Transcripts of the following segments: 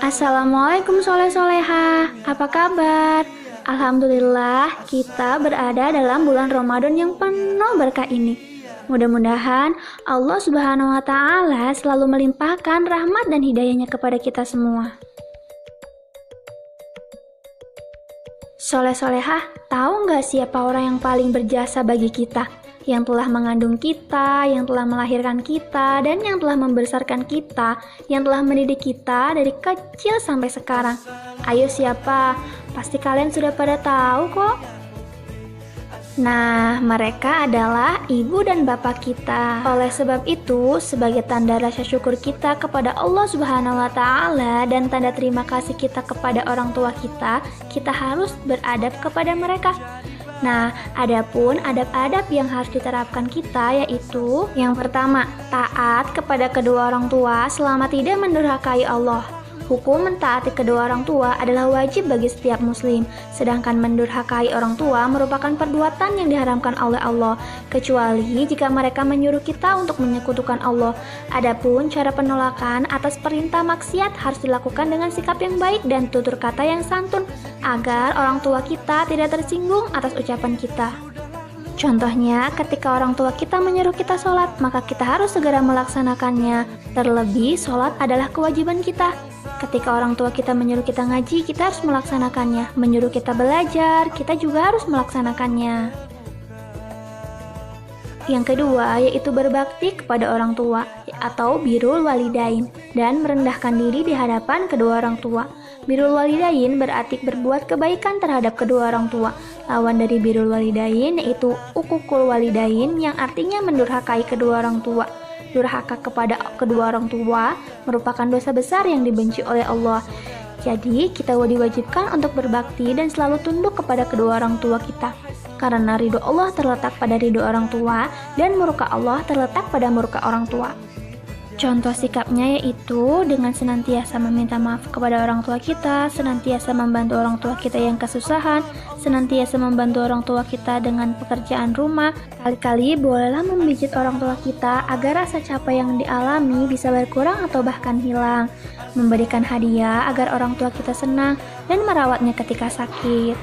Assalamualaikum soleh-soleha, apa kabar? Alhamdulillah kita berada dalam bulan Ramadan yang penuh berkah ini. Mudah-mudahan Allah Subhanahu wa Ta'ala selalu melimpahkan rahmat dan hidayahnya kepada kita semua. Soleh-solehah, tahu nggak siapa orang yang paling berjasa bagi kita? Yang telah mengandung kita, yang telah melahirkan kita, dan yang telah membesarkan kita, yang telah mendidik kita dari kecil sampai sekarang. Ayo siapa? Pasti kalian sudah pada tahu kok. Nah, mereka adalah ibu dan bapak kita. Oleh sebab itu, sebagai tanda rasa syukur kita kepada Allah Subhanahu wa Ta'ala dan tanda terima kasih kita kepada orang tua kita harus beradab kepada mereka. Nah, adapun adab-adab yang harus diterapkan kita yaitu yang pertama, taat kepada kedua orang tua selama tidak mendurhakai Allah. Hukum mentaati kedua orang tua adalah wajib bagi setiap muslim, sedangkan mendurhakai orang tua merupakan perbuatan yang diharamkan oleh Allah, kecuali jika mereka menyuruh kita untuk menyekutukan Allah. Adapun cara penolakan atas perintah maksiat harus dilakukan dengan sikap yang baik dan tutur kata yang santun, agar orang tua kita tidak tersinggung atas ucapan kita. Contohnya, ketika orang tua kita menyuruh kita sholat, maka kita harus segera melaksanakannya. Terlebih, sholat adalah kewajiban kita. Ketika orang tua kita menyuruh kita ngaji, kita harus melaksanakannya. Menyuruh kita belajar, kita juga harus melaksanakannya. Yang kedua, yaitu berbakti kepada orang tua, atau birrul walidain, dan merendahkan diri di hadapan kedua orang tua. Birrul walidain berarti berbuat kebaikan terhadap kedua orang tua. Lawan dari birrul walidain yaitu uququl walidain, yang artinya mendurhakai kedua orang tua. Durhaka kepada kedua orang tua merupakan dosa besar yang dibenci oleh Allah. Jadi, kita diwajibkan untuk berbakti dan selalu tunduk kepada kedua orang tua kita. Karena ridho Allah terletak pada ridho orang tua dan murka Allah terletak pada murka orang tua. Contoh sikapnya yaitu dengan senantiasa meminta maaf kepada orang tua kita, senantiasa membantu orang tua kita yang kesusahan, senantiasa membantu orang tua kita dengan pekerjaan rumah. Kali-kali bolehlah memijit orang tua kita agar rasa capek yang dialami bisa berkurang atau bahkan hilang. Memberikan hadiah agar orang tua kita senang dan merawatnya ketika sakit.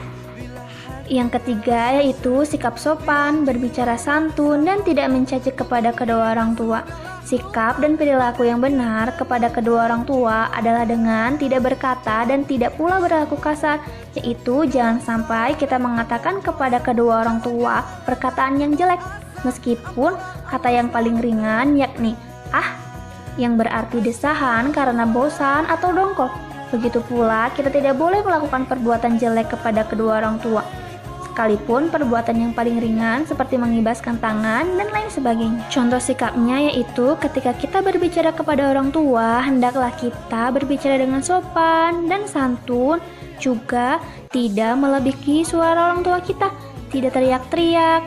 Yang ketiga yaitu sikap sopan, berbicara santun, dan tidak mencaci kepada kedua orang tua. Sikap dan perilaku yang benar kepada kedua orang tua adalah dengan tidak berkata dan tidak pula berlaku kasar, yaitu jangan sampai kita mengatakan kepada kedua orang tua perkataan yang jelek, meskipun kata yang paling ringan yakni yang berarti desahan karena bosan atau dongkol. Begitu pula kita tidak boleh melakukan perbuatan jelek kepada kedua orang tua, sekalipun perbuatan yang paling ringan seperti mengibaskan tangan dan lain sebagainya. Contoh sikapnya yaitu ketika kita berbicara kepada orang tua, hendaklah kita berbicara dengan sopan dan santun, juga tidak melebihi suara orang tua kita, tidak teriak-teriak,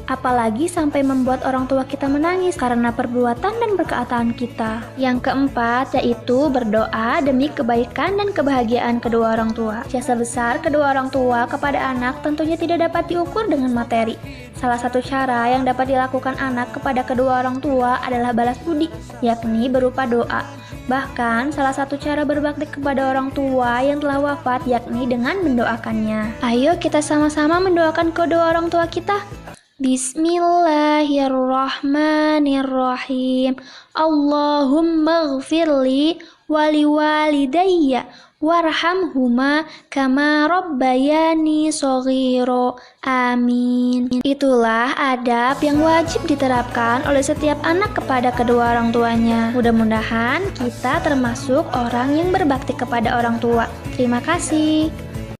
apalagi sampai membuat orang tua kita menangis karena perbuatan dan perkataan kita. Yang keempat yaitu berdoa demi kebaikan dan kebahagiaan kedua orang tua. Jasa besar kedua orang tua kepada anak tentunya tidak dapat diukur dengan materi. Salah satu cara yang dapat dilakukan anak kepada kedua orang tua adalah balas budi, yakni berupa doa. Bahkan salah satu cara berbakti kepada orang tua yang telah wafat yakni dengan mendoakannya. Ayo kita sama-sama mendoakan kedua orang tua kita. Bismillahirrahmanirrahim. Allahumma ghfirli wali walidayya warhamhuma kama rabbayani shaghira. Amin. Itulah adab yang wajib diterapkan oleh setiap anak kepada kedua orang tuanya. Mudah-mudahan kita termasuk orang yang berbakti kepada orang tua. Terima kasih.